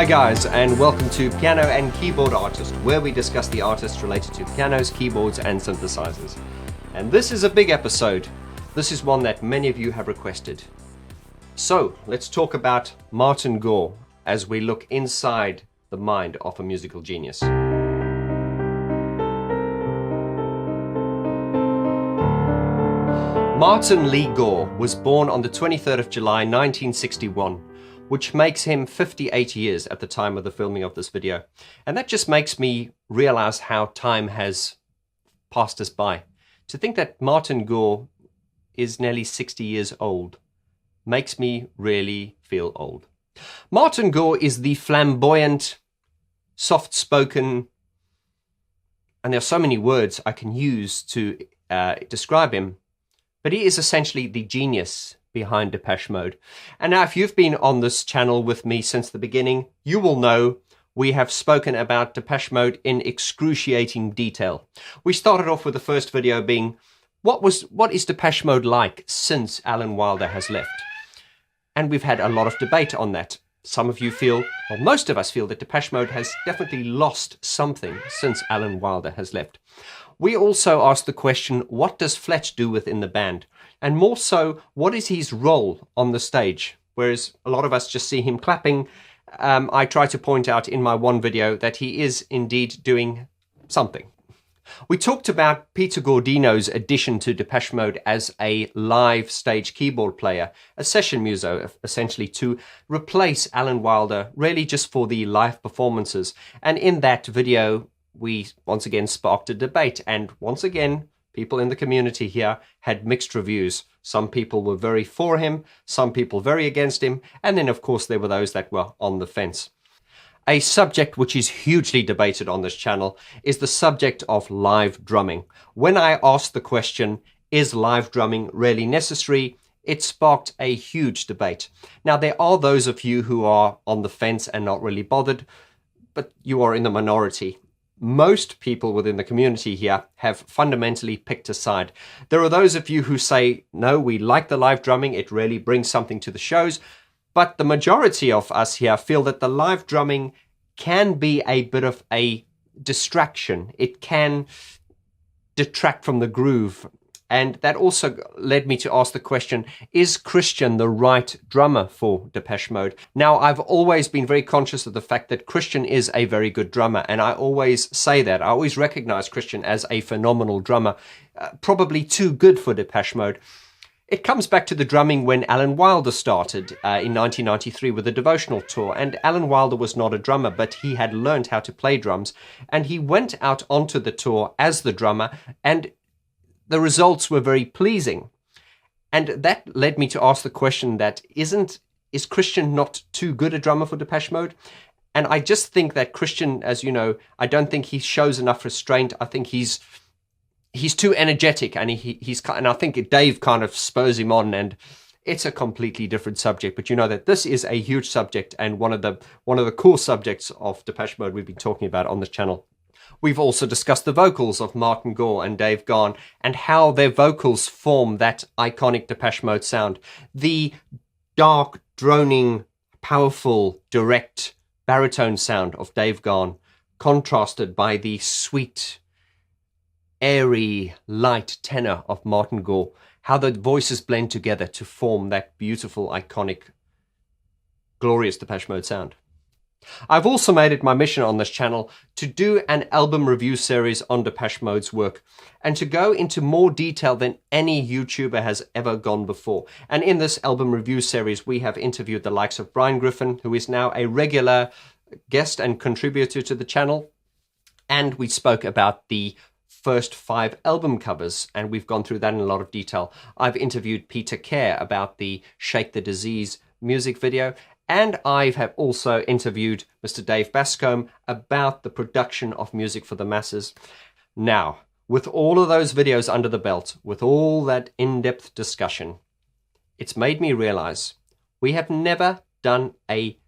Hi guys, and welcome to Piano and Keyboard Artist, where we discuss the artists related to pianos, keyboards and synthesizers. And this is a big episode. This is one that many of you have requested. So let's talk about Martin Gore as we look inside the mind of a musical genius. Martin Lee Gore was born on the 23rd of July 1961, which makes him 58 years at the time of the filming of this video. And that just makes me realize how time has passed us by. To think that Martin Gore is nearly 60 years old makes me really feel old. Martin Gore is the flamboyant, soft-spoken, and there are so many words I can use to describe him, but he is essentially the genius behind Depeche Mode. And now if you've been on this channel with me since the beginning, you will know we have spoken about Depeche Mode in excruciating detail. We started off with the first video being, what is Depeche Mode like since Alan Wilder has left? And we've had a lot of debate on that. Some of you feel, well, most of us feel that Depeche Mode has definitely lost something since Alan Wilder has left. We also asked the question, what does Fletch do within the band? And more so, what is his role on the stage? Whereas a lot of us just see him clapping, I try to point out in my one video that he is indeed doing something. We talked about Peter Gordino's addition to Depeche Mode as a live stage keyboard player, a session muso, essentially to replace Alan Wilder, really just for the live performances. And in that video, we once again sparked a debate, and once again, people in the community here had mixed reviews. Some people were very for him, some people very against him, and then of course there were those that were on the fence. A subject which is hugely debated on this channel is the subject of live drumming. When I asked the question, is live drumming really necessary? It sparked a huge debate. Now there are those of you who are on the fence and not really bothered, but you are in the minority. Most people within the community here have fundamentally picked a side. There are those of you who say, no, we like the live drumming, it really brings something to the shows. But the majority of us here feel that the live drumming can be a bit of a distraction. It can detract from the groove. And that also led me to ask the question, is Christian the right drummer for Depeche Mode? Now, I've always been very conscious of the fact that Christian is a very good drummer, and I always say that. I always recognize Christian as a phenomenal drummer, probably too good for Depeche Mode. It comes back to the drumming when Alan Wilder started in 1993 with the Devotional Tour, and Alan Wilder was not a drummer, but he had learned how to play drums, and he went out onto the tour as the drummer, and the results were very pleasing. And that led me to ask the question that is Christian not too good a drummer for Depeche Mode? And I just think that Christian, as you know, I don't think he shows enough restraint. I think he's too energetic, and and I think Dave kind of spurs him on, and it's a completely different subject. But you know that this is a huge subject and one of the core subjects of Depeche Mode we've been talking about on this channel. We've also discussed the vocals of Martin Gore and Dave Gahan and how their vocals form that iconic Depeche Mode sound. The dark, droning, powerful, direct baritone sound of Dave Gahan, contrasted by the sweet, airy, light tenor of Martin Gore. How the voices blend together to form that beautiful, iconic, glorious Depeche Mode sound. I've also made it my mission on this channel to do an album review series on Depeche Mode's work and to go into more detail than any YouTuber has ever gone before. And in this album review series, we have interviewed the likes of Brian Griffin, who is now a regular guest and contributor to the channel. And we spoke about the first 5 album covers, and we've gone through that in a lot of detail. I've interviewed Peter Kerr about the Shake the Disease music video. And I have also interviewed Mr. Dave Bascombe about the production of music for the masses. Now, with all of those videos under the belt, with all that in-depth discussion, it's made me realize we have never done a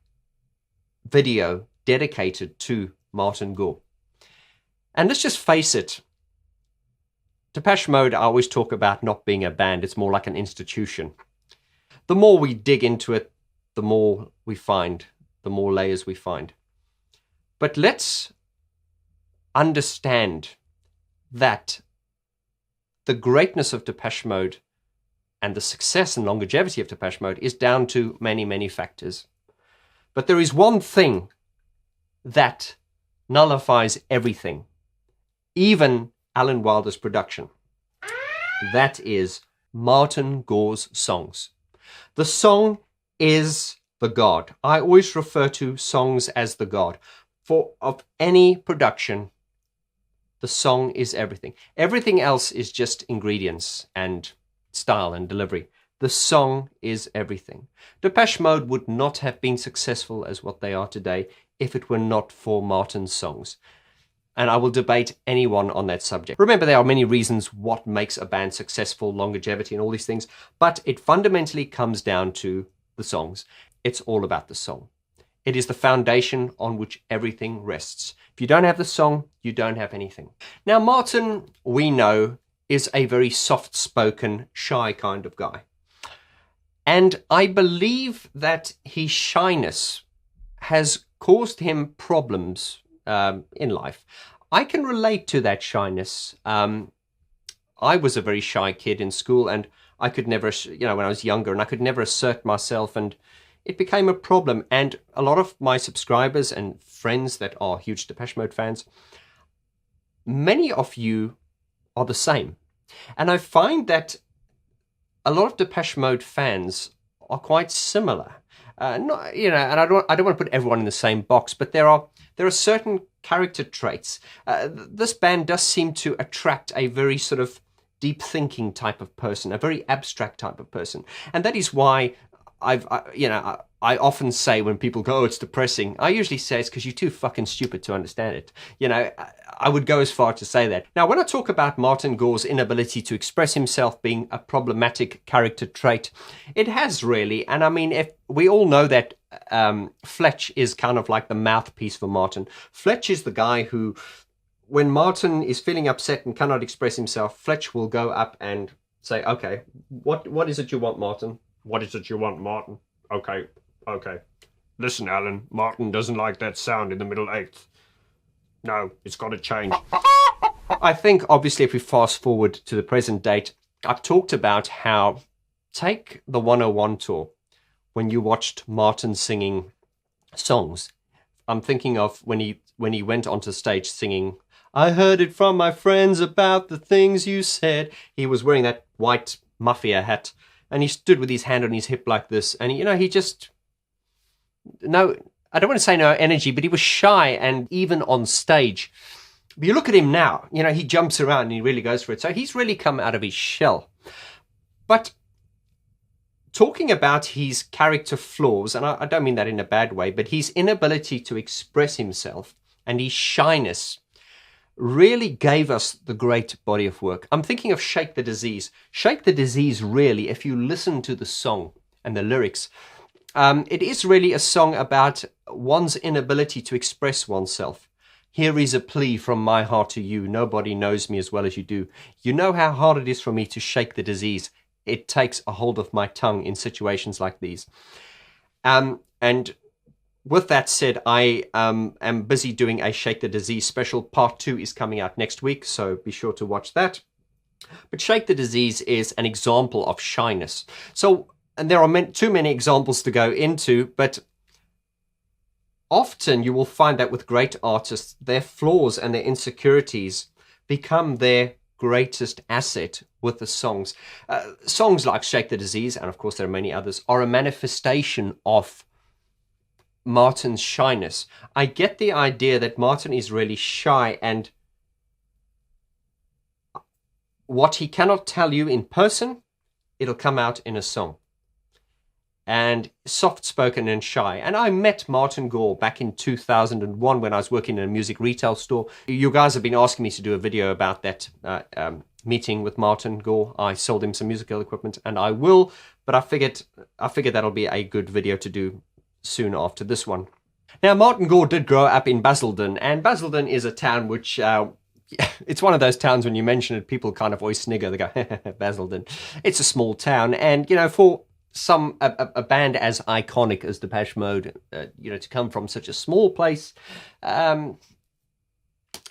video dedicated to Martin Gore. And let's just face it, Depeche Mode, I always talk about not being a band, it's more like an institution. The more we dig into it, the more we find the more layers we find. But let's understand that the greatness of Depeche Mode and the success and longevity of Depeche Mode is down to many, many factors. But there is one thing that nullifies everything, even Alan Wilder's production. That is Martin Gore's songs. The song is the god. I always refer to songs as the god. Of any production, the song is everything. Everything else is just ingredients and style and delivery. The song is everything. Depeche Mode would not have been successful as what they are today if it were not for Martin's songs. And I will debate anyone on that subject. Remember, there are many reasons what makes a band successful, longevity and all these things, but it fundamentally comes down to the songs. It's all about the song. It is the foundation on which everything rests. If you don't have the song, you don't have anything. Now, Martin, we know, is a very soft-spoken, shy kind of guy. And I believe that his shyness has caused him problems in life. I can relate to that shyness. I was a very shy kid in school, and I could never, when I was younger, and I could never assert myself, and it became a problem. And a lot of my subscribers and friends that are huge Depeche Mode fans, many of you are the same. And I find that a lot of Depeche Mode fans are quite similar. And I don't want to put everyone in the same box, but there are certain character traits. This band does seem to attract a very sort of deep thinking type of person, a very abstract type of person, and that is why I often say when people go, "Oh, it's depressing," I usually say it's because you're too fucking stupid to understand it. I would go as far to say that. Now, when I talk about Martin Gore's inability to express himself being a problematic character trait, it has really. And I mean, if we all know that Fletch is kind of like the mouthpiece for Martin. Fletch is the guy who, when Martin is feeling upset and cannot express himself, Fletch will go up and say, "Okay, what is it you want, Martin? What is it you want, Martin? Okay. Listen, Alan, Martin doesn't like that sound in the middle eighth. No, it's got to change." I think, obviously, if we fast forward to the present date, I've talked about how, take the 101 tour, when you watched Martin singing songs. I'm thinking of when he went onto stage singing, "I heard it from my friends about the things you said." He was wearing that white mafia hat, and he stood with his hand on his hip like this, and he just, no, I don't want to say no energy, but he was shy, and even on stage. But you look at him now, he jumps around and he really goes for it. So he's really come out of his shell. But talking about his character flaws, and I don't mean that in a bad way, but his inability to express himself and his shyness really gave us the great body of work. I'm thinking of Shake the Disease. Shake the Disease, really, if you listen to the song and the lyrics, it is really a song about one's inability to express oneself. "Here is a plea from my heart to you. Nobody knows me as well as you do. You know how hard it is for me to shake the disease. It takes a hold of my tongue in situations like these." And with that said, I am busy doing a Shake the Disease special. Part 2 is coming out next week, so be sure to watch that. But Shake the Disease is an example of shyness. So, and there are too many examples to go into, but often you will find that with great artists, their flaws and their insecurities become their greatest asset with the songs. Songs like Shake the Disease, and of course there are many others, are a manifestation of Martin's shyness. I get the idea that Martin is really shy, and what he cannot tell you in person, it'll come out in a song. And soft-spoken and shy. And I met Martin Gore back in 2001 when I was working in a music retail store. You guys have been asking me to do a video about that meeting with Martin Gore. I sold him some musical equipment, and I will, but I figured that'll be a good video to do soon after this one. Now, Martin Gore did grow up in Basildon, and Basildon is a town which, it's one of those towns when you mention it, people kind of always snigger. They go, Basildon. It's a small town, and, a band as iconic as Depeche Mode, to come from such a small place,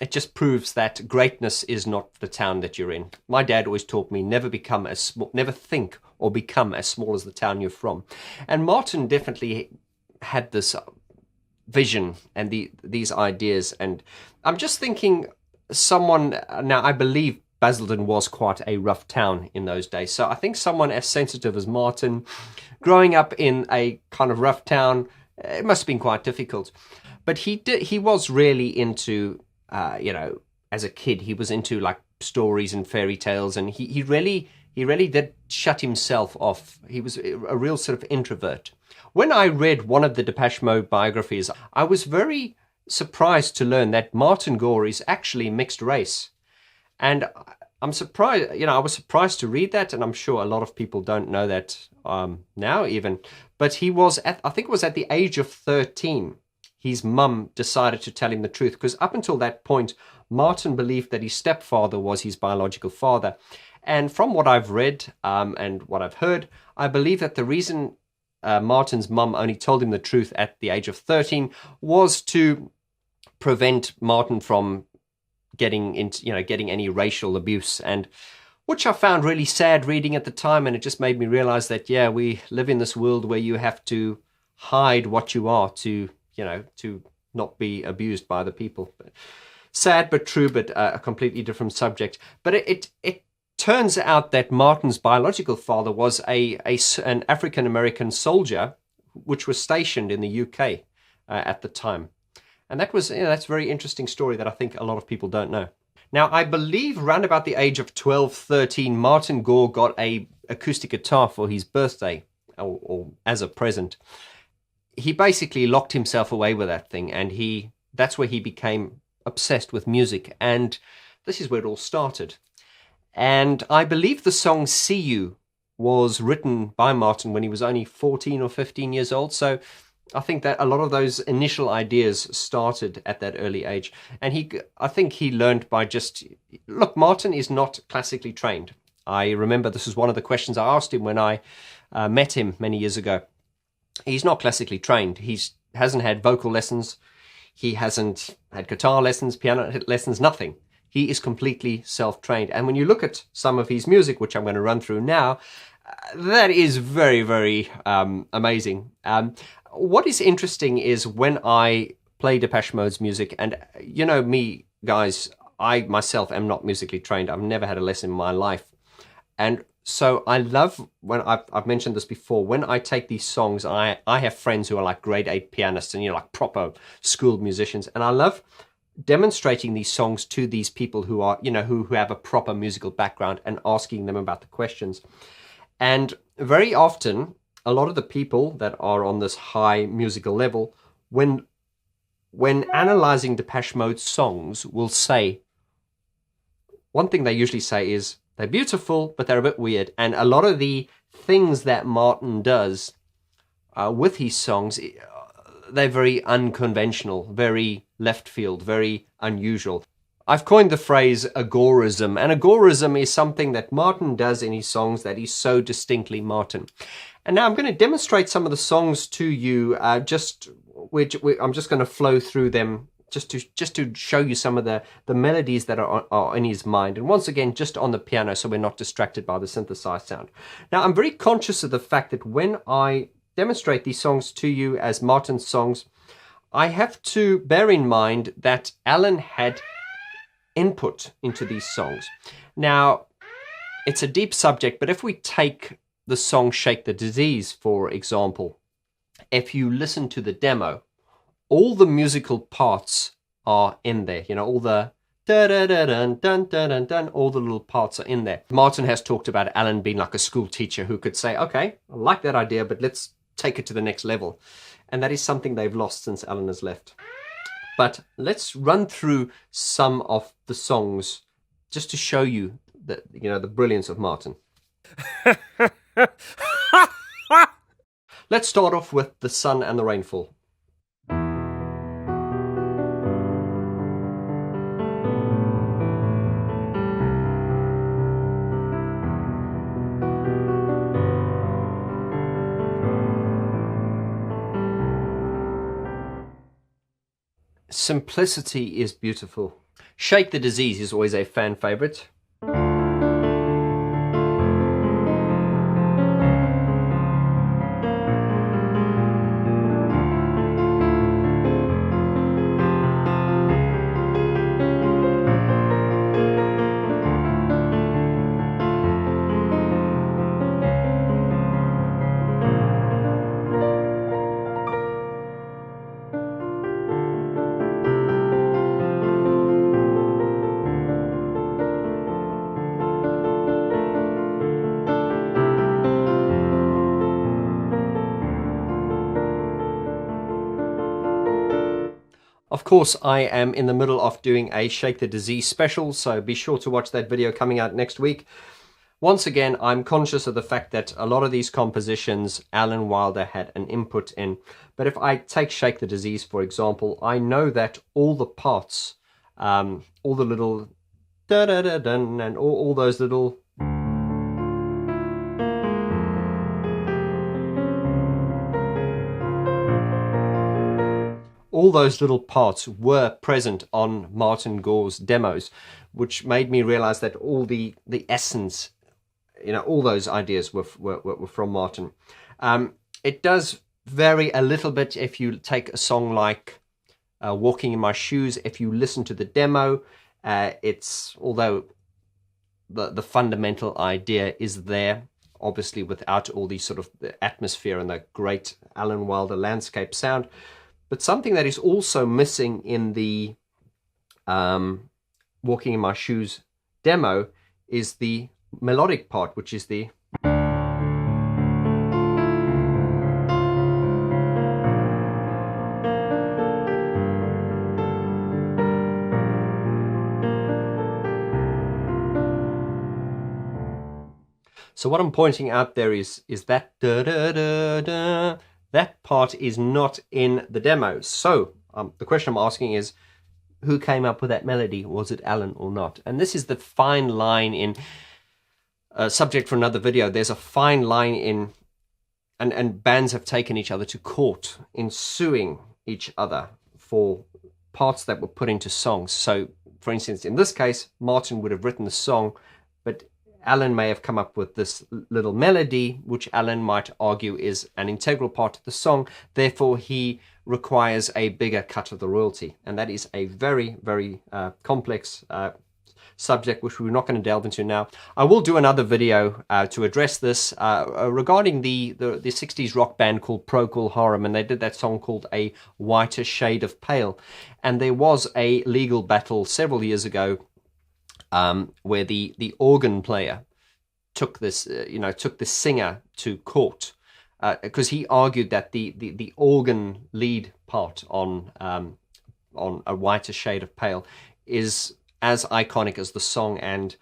it just proves that greatness is not the town that you're in. My dad always taught me never think or become as small as the town you're from. And Martin definitely had this vision and these ideas. And I'm just thinking now I believe Basildon was quite a rough town in those days. So I think someone as sensitive as Martin, growing up in a kind of rough town, it must have been quite difficult. But he was really into, as a kid, he was into like stories and fairy tales, and he really did shut himself off. He was a real sort of introvert. When I read one of the Depeche Mode biographies, I was very surprised to learn that Martin Gore is actually mixed race. And I'm surprised, I was surprised to read that, and I'm sure a lot of people don't know that now even. But he was, I think it was at the age of 13, his mum decided to tell him the truth, because up until that point, Martin believed that his stepfather was his biological father. And from what I've read and what I've heard, I believe that the reason Martin's mum only told him the truth at the age of 13 was to prevent Martin from getting any racial abuse, and which I found really sad reading at the time. And it just made me realize that, we live in this world where you have to hide what you are to not be abused by the people. Sad but true, but a completely different subject. But it turns out that Martin's biological father was an African-American soldier which was stationed in the UK at the time. And that's a very interesting story that I think a lot of people don't know. Now, I believe around about the age of 12, 13, Martin Gore got a acoustic guitar for his birthday, or as a present. He basically locked himself away with that thing, and that's where he became obsessed with music. And this is where it all started. And I believe the song See You was written by Martin when he was only 14 or 15 years old. So I think that a lot of those initial ideas started at that early age. And I think he learned by look, Martin is not classically trained. I remember this was one of the questions I asked him when I met him many years ago. He's not classically trained. He hasn't had vocal lessons. He hasn't had guitar lessons, piano lessons, nothing. He is completely self-trained. And when you look at some of his music, which I'm going to run through now, that is very, very amazing. What is interesting is when I play Depeche Mode's music, and me, guys, I myself am not musically trained. I've never had a lesson in my life. And so I love, when I've mentioned this before, when I take these songs, I have friends who are like grade 8 pianists and, like proper schooled musicians. And I love demonstrating these songs to these people who are, who have a proper musical background, and asking them about the questions. And very often, a lot of the people that are on this high musical level, when analyzing Depeche Mode songs, will say, one thing they usually say is, they're beautiful, but they're a bit weird. And a lot of the things that Martin does with his songs, they're very unconventional, very left field, very unusual. I've coined the phrase agorism, and agorism is something that Martin does in his songs that is so distinctly Martin. And now I'm going to demonstrate some of the songs to you, I'm just going to flow through them just to show you some of the melodies that are in his mind. And once again, just on the piano, so we're not distracted by the synthesized sound. Now, I'm very conscious of the fact that when I demonstrate these songs to you as Martin's songs, I have to bear in mind that Alan had input into these songs. Now, it's a deep subject, but if we take the song Shake the Disease, for example, if you listen to the demo, all the musical parts are in there. All the da-da-da-dun-dun-dun-dun-dun, all the little parts are in there. Martin has talked about Alan being like a school teacher who could say, okay, I like that idea, but let's take it to the next level. And that is something they've lost since Alan has left. But let's run through some of the songs just to show you the brilliance of Martin. Let's start off with The Sun and the Rainfall. Simplicity is beautiful. Shake the Disease is always a fan favorite. Of course, I am in the middle of doing a Shake the Disease special, so be sure to watch that video coming out next week. Once again, I'm conscious of the fact that a lot of these compositions Alan Wilder had an input in. But if I take Shake the Disease, for example, I know that all the parts, all the little da-da-da-dun and all those little parts were present on Martin Gore's demos, which made me realize that all the essence, you know, all those ideas were from Martin. It does vary a little bit if you take a song like Walking in My Shoes. If you listen to the demo, although the fundamental idea is there, obviously without all the sort of the atmosphere and the great Alan Wilder landscape sound. But something that is also missing in the Walking in My Shoes demo is the melodic part, which is the So what I'm pointing out there is that da da da da. That part is not in the demo. So the question I'm asking is, who came up with that melody? Was it Alan or not? And this is the fine line in subject for another video. There's a fine line in, and bands have taken each other to court in suing each other for parts that were put into songs. So, for instance, in this case, Martin would have written the song, but Alan may have come up with this little melody, which Alan might argue is an integral part of the song. Therefore, he requires a bigger cut of the royalty. And that is a very, very complex subject, which we're not going to delve into now. I will do another video to address this regarding the 60s rock band called Procol Harum, and they did that song called A Whiter Shade of Pale. And there was a legal battle several years ago where the organ player took this, took the singer to court because he argued that the organ lead part on A Whiter Shade of Pale is as iconic as the song, and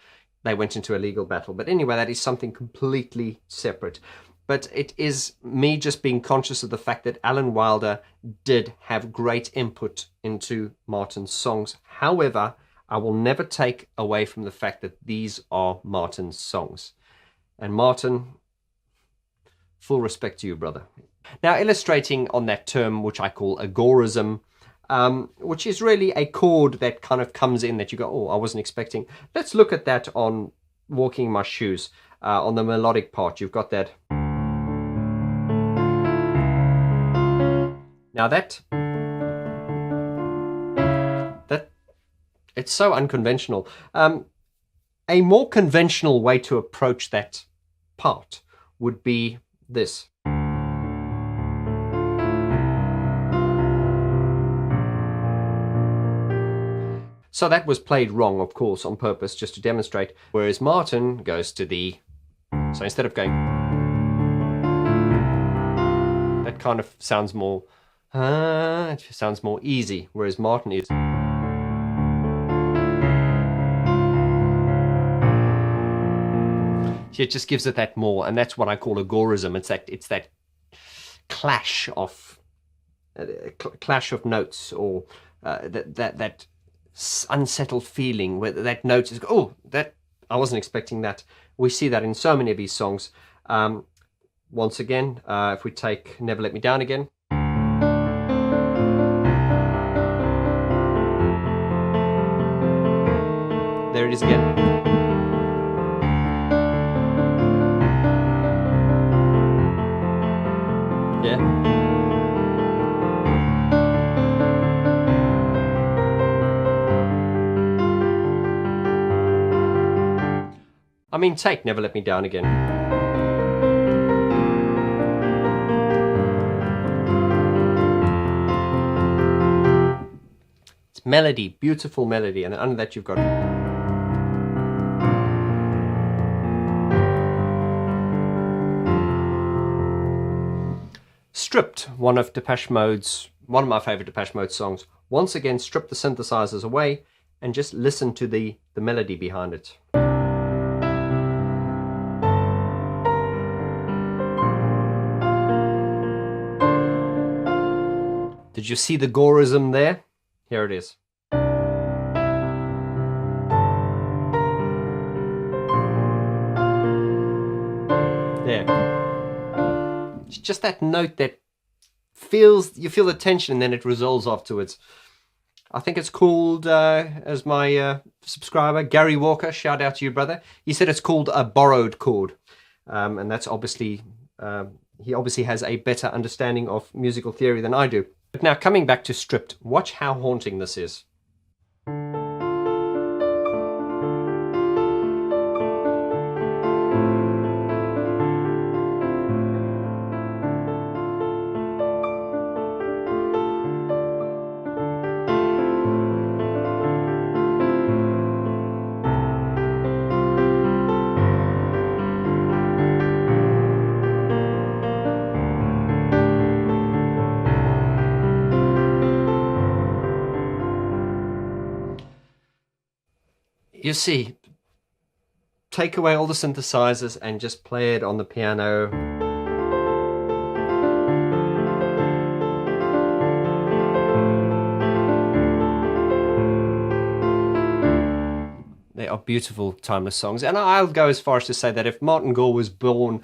they went into a legal battle. But anyway, that is something completely separate. But it is me just being conscious of the fact that Alan Wilder did have great input into Martin's songs. However, I will never take away from the fact that these are Martin's songs. And Martin, full respect to you, brother. Now, illustrating on that term, which I call agorism, which is really a chord that kind of comes in that you go, oh, I wasn't expecting. Let's look at that on Walking in My Shoes. On the melodic part, you've got that. Now that it's so unconventional. A more conventional way to approach that part would be this. So that was played wrong, of course, on purpose, just to demonstrate. Whereas Martin goes to the... So instead of going... That kind of sounds more... it sounds more easy, whereas Martin is... It just gives it that more, and that's what I call agorism. It's that clash of notes, or that unsettled feeling where that note is, oh, that I wasn't expecting that. We see that in so many of these songs. Once again, if we take Never Let Me Down Again. it is again. Yeah. I mean, take Never Let Me Down Again. It's melody, beautiful melody, and under that you've got... Stripped, one of my favorite Depeche Mode songs. Once again, strip the synthesizers away and just listen to the melody behind it. Did you see the Goreism there? Here it is. There. It's just that note that you feel the tension and then it resolves afterwards. I think it's called, as my subscriber, Gary Walker, shout out to you, brother. He said it's called a borrowed chord. And that's obviously, he obviously has a better understanding of musical theory than I do. But now coming back to Stripped, watch how haunting this is. You see, take away all the synthesizers and just play it on the piano. They are beautiful, timeless songs. And I'll go as far as to say that if Martin Gore was born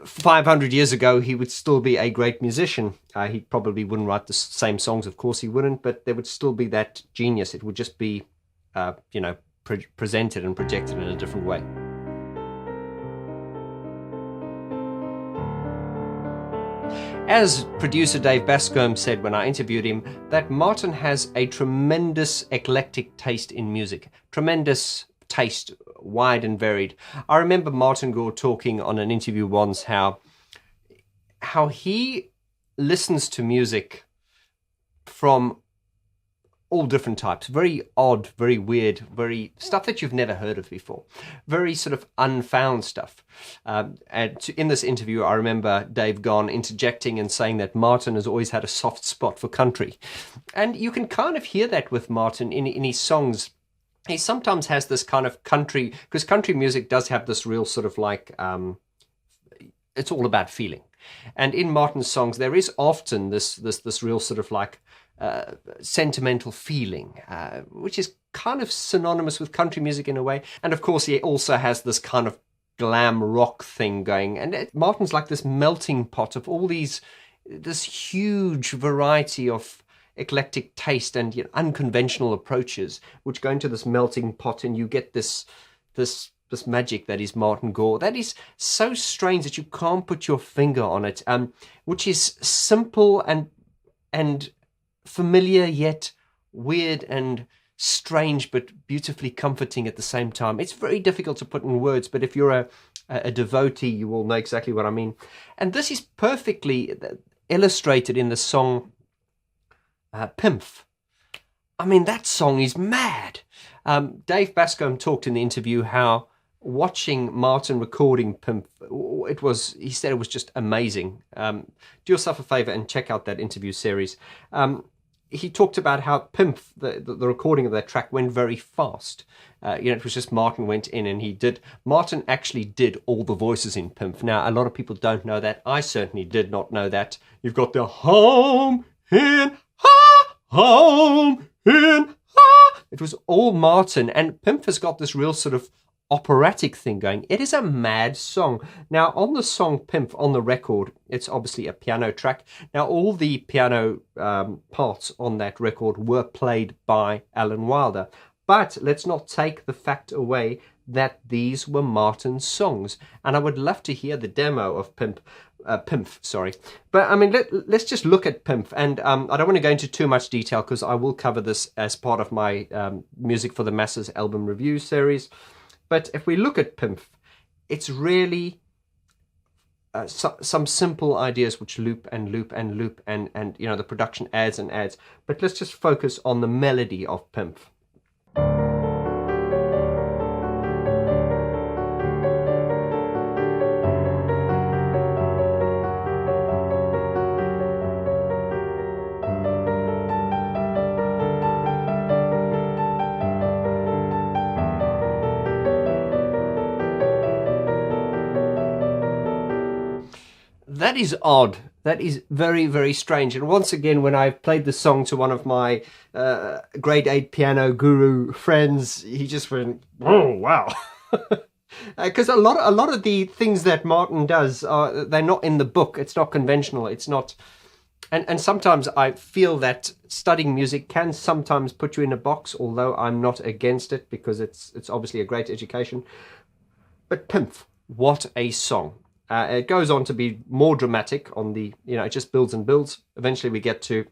500 years ago, he would still be a great musician. He probably wouldn't write the same songs, of course he wouldn't, but there would still be that genius. It would just be, you know, presented and projected in a different way. As producer Dave Bascombe said when I interviewed him, that Martin has a tremendous eclectic taste in music. Tremendous taste, wide and varied. I remember Martin Gore talking on an interview once how he listens to music from all different types, very odd, very weird, very stuff that you've never heard of before, very sort of unfound stuff. In this interview, I remember Dave Vaughn interjecting and saying that Martin has always had a soft spot for country. And you can kind of hear that with Martin in his songs. He sometimes has this kind of country, because country music does have this real sort of like, it's all about feeling. And in Martin's songs, there is often this real sort of like, sentimental feeling, which is kind of synonymous with country music in a way. And of course, he also has this kind of glam rock thing going. And Martin's like this melting pot of all this huge variety of eclectic taste and, you know, unconventional approaches, which go into this melting pot, and you get this magic that is Martin Gore. That is so strange that you can't put your finger on it, which is simple and familiar yet weird and strange but beautifully comforting at the same time. It's very difficult to put in words, but if you're a devotee, you will know exactly what I mean. And this is perfectly illustrated in the song Pimp. I mean, that song is mad. Dave Bascombe talked in the interview how watching Martin recording Pimp, he said it was just amazing. Do yourself a favor and check out that interview series. He talked about how Pimp, the recording of that track, went very fast. It was just Martin went in and Martin actually did all the voices in Pimp. Now, a lot of people don't know that. I certainly did not know that. You've got the home in, ha, home in, ha. It was all Martin, and Pimp has got this real sort of operatic thing going. It is a mad song. Now, on the song Pimp, on the record, it's obviously a piano track. Now, all the piano parts on that record were played by Alan Wilder, But let's not take the fact away that these were Martin's songs. And I would love to hear the demo of Pimp, sorry. But I mean, let's just look at Pimp. And I don't want to go into too much detail because I will cover this as part of my Music for the Masses album review series. But if we look at Pimp, it's really some simple ideas which loop and loop and loop, and you know, the production adds and adds. But let's just focus on the melody of Pimp. That is odd. That is very, very strange. And once again, when I played the song to one of my grade 8 piano guru friends, he just went, "Oh, wow." Because a lot of the things that Martin does, they're not in the book. It's not conventional. It's not... And sometimes I feel that studying music can sometimes put you in a box, although I'm not against it because it's obviously a great education. But Pimp, what a song. It goes on to be more dramatic on the, you know, it just builds and builds. Eventually we get to...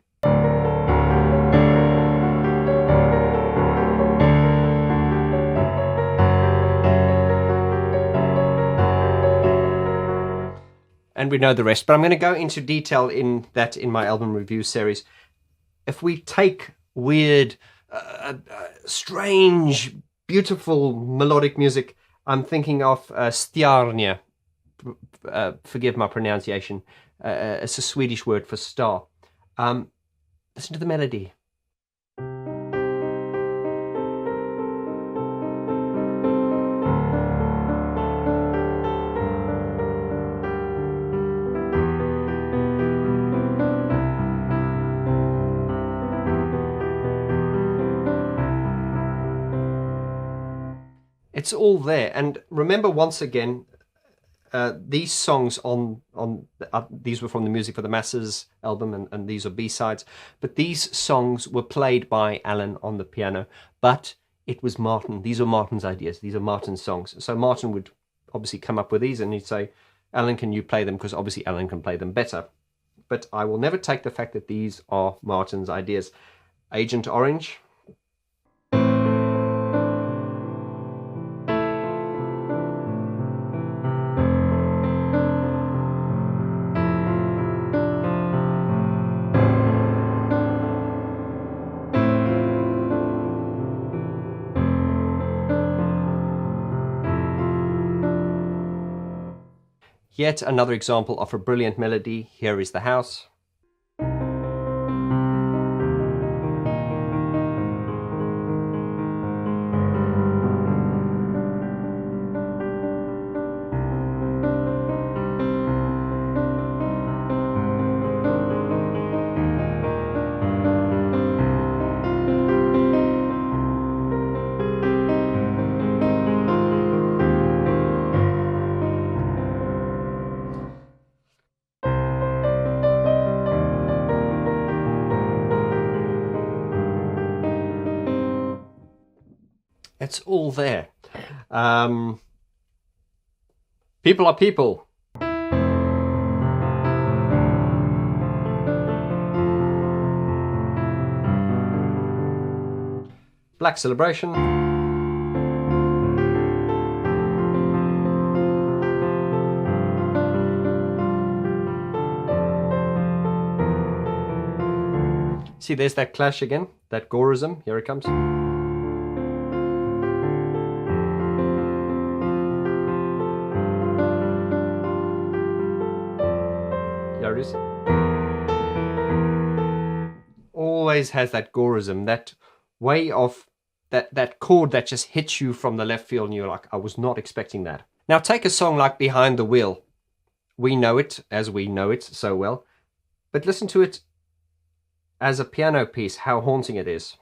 And we know the rest, but I'm going to go into detail in that in my album review series. If we take weird, strange, beautiful melodic music, I'm thinking of Stjärna. Forgive my pronunciation. It's a Swedish word for star. Listen to the melody. It's all there. And remember, once again, these songs these were from the Music for the Masses album, and these are B-sides, but these songs were played by Alan on the piano, but it was Martin. These are Martin's ideas. These are Martin's songs. So Martin would obviously come up with these, and he'd say, "Alan, can you play them?" Because obviously Alan can play them better. But I will never take the fact that these are Martin's ideas. Agent Orange. Yet another example of a brilliant melody. Here is the house. It's all there. People are people. Black Celebration. See, there's that clash again, that Gorism. Here it comes. There it is. Always has that Gorism, that way of that chord that just hits you from the left field and you're like, I was not expecting that. Now take a song like Behind the Wheel. We know it as we know it so well, but listen to it as a piano piece, how haunting it is.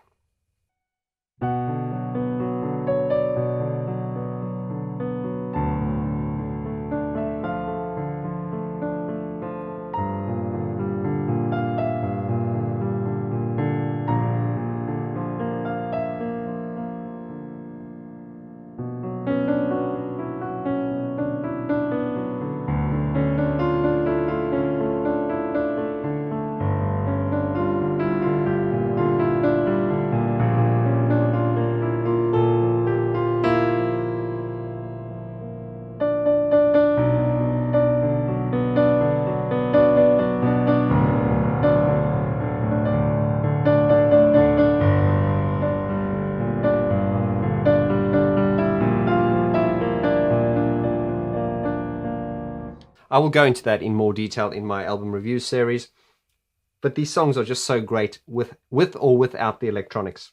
I will go into that in more detail in my album review series. But these songs are just so great with or without the electronics.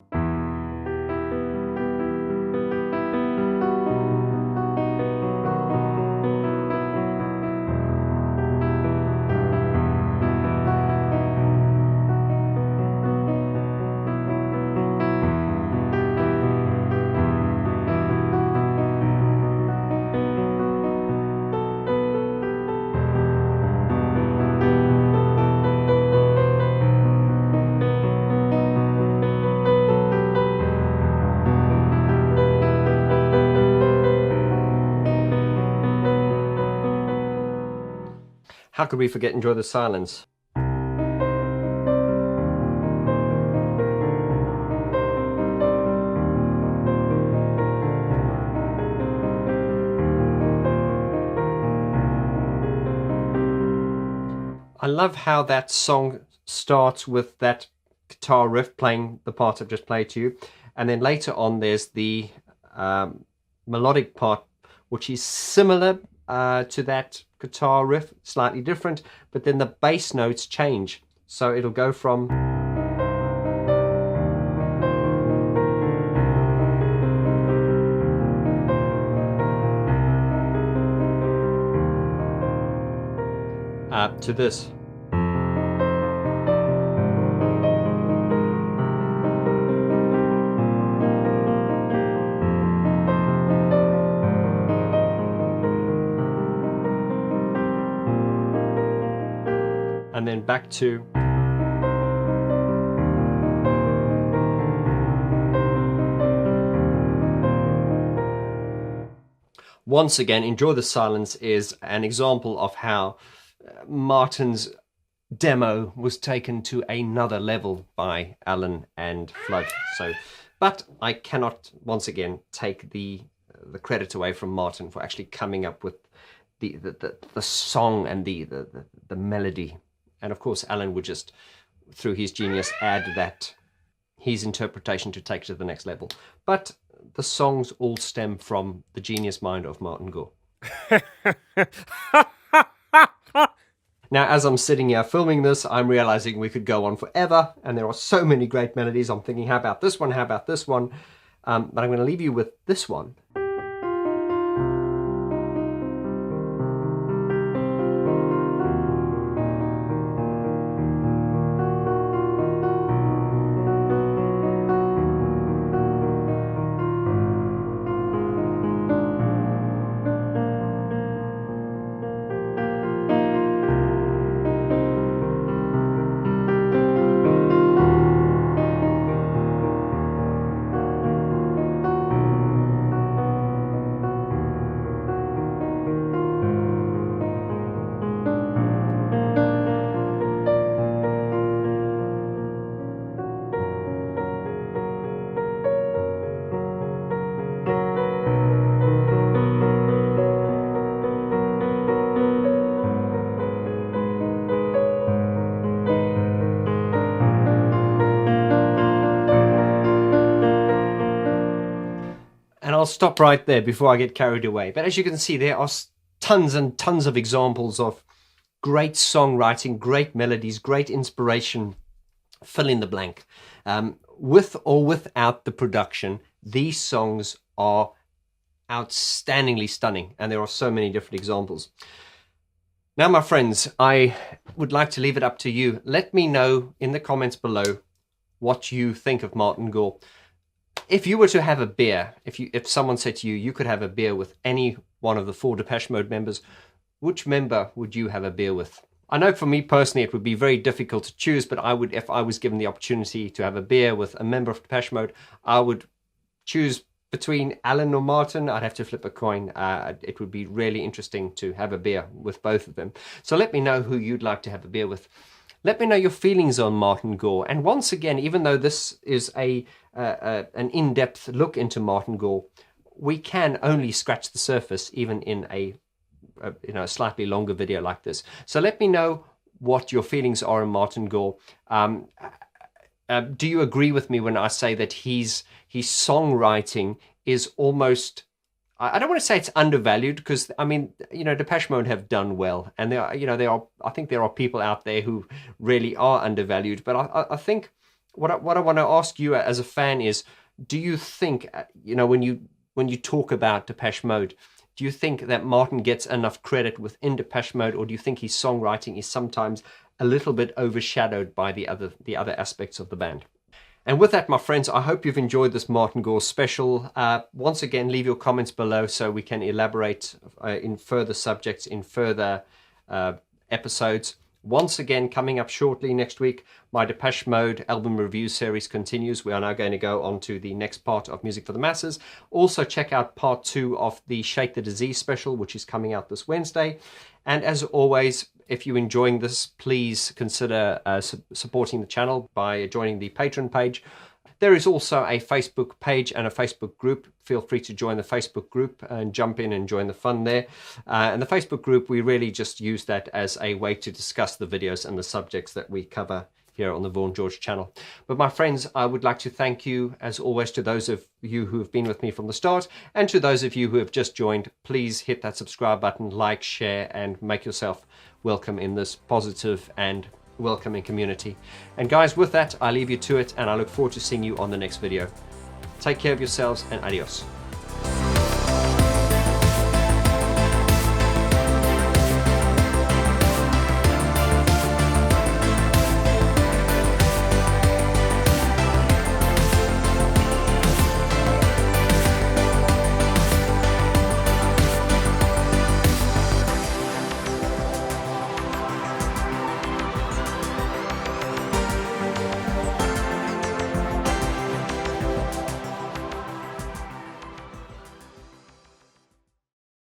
How could we forget Enjoy the Silence? I love how that song starts with that guitar riff playing the part I've just played to you, and then later on there's the melodic part, which is similar to that guitar riff, slightly different, but then the bass notes change. So it'll go from to this. And then back to once again, Enjoy the Silence is an example of how Martin's demo was taken to another level by Alan and Flood. So, but I cannot once again take the credit away from Martin for actually coming up with the song and the melody. And of course, Alan would just, through his genius, add that his interpretation to take it to the next level. But the songs all stem from the genius mind of Martin Gore. Now, as I'm sitting here filming this, I'm realizing we could go on forever, and there are so many great melodies. I'm thinking, how about this one? How about this one? But I'm going to leave you with this one. I'll stop right there before I get carried away. But as you can see, there are tons and tons of examples of great songwriting, great melodies, great inspiration. Fill in the blank. With or without the production, these songs are outstandingly stunning, and there are so many different examples. Now, my friends, I would like to leave it up to you. Let me know in the comments below what you think of Martin Gore. If you were to have a beer, if someone said to you, you could have a beer with any one of the 4 Depeche Mode members, which member would you have a beer with? I know for me personally, it would be very difficult to choose, but I would, if I was given the opportunity to have a beer with a member of Depeche Mode, I would choose between Alan or Martin. I'd have to flip a coin. It would be really interesting to have a beer with both of them. So let me know who you'd like to have a beer with. Let me know your feelings on Martin Gore. And once again, even though this is an in-depth look into Martin Gore, we can only scratch the surface even in a slightly longer video like this. So let me know what your feelings are on Martin Gore. Do you agree with me when I say that his songwriting is almost, I don't want to say it's undervalued, because I mean, you know, Depeche Mode have done well, and I think there are people out there who really are undervalued. But I think what I want to ask you as a fan is, do you think, you know, when you talk about Depeche Mode, do you think that Martin gets enough credit within Depeche Mode, or do you think his songwriting is sometimes a little bit overshadowed by the other aspects of the band? And with that, my friends, I hope you've enjoyed this Martin Gore special. Once again, leave your comments below so we can elaborate in further subjects, in further episodes. Once again, coming up shortly next week, my Depeche Mode album review series continues. We are now going to go on to the next part of Music for the Masses. Also, check out part 2 of the Shake the Disease special, which is coming out this Wednesday. And as always, if you're enjoying this, please consider supporting the channel by joining the Patreon page. There is also a Facebook page and a Facebook group. Feel free to join the Facebook group and jump in and join the fun there. And the Facebook group, we really just use that as a way to discuss the videos and the subjects that we cover here on the Vaughn George channel. But my friends, I would like to thank you, as always, to those of you who have been with me from the start, and to those of you who have just joined. Please hit that subscribe button, like, share, and make yourself welcome in this positive and welcoming community. And guys, with that, I leave you to it, and I look forward to seeing you on the next video. Take care of yourselves, and adios.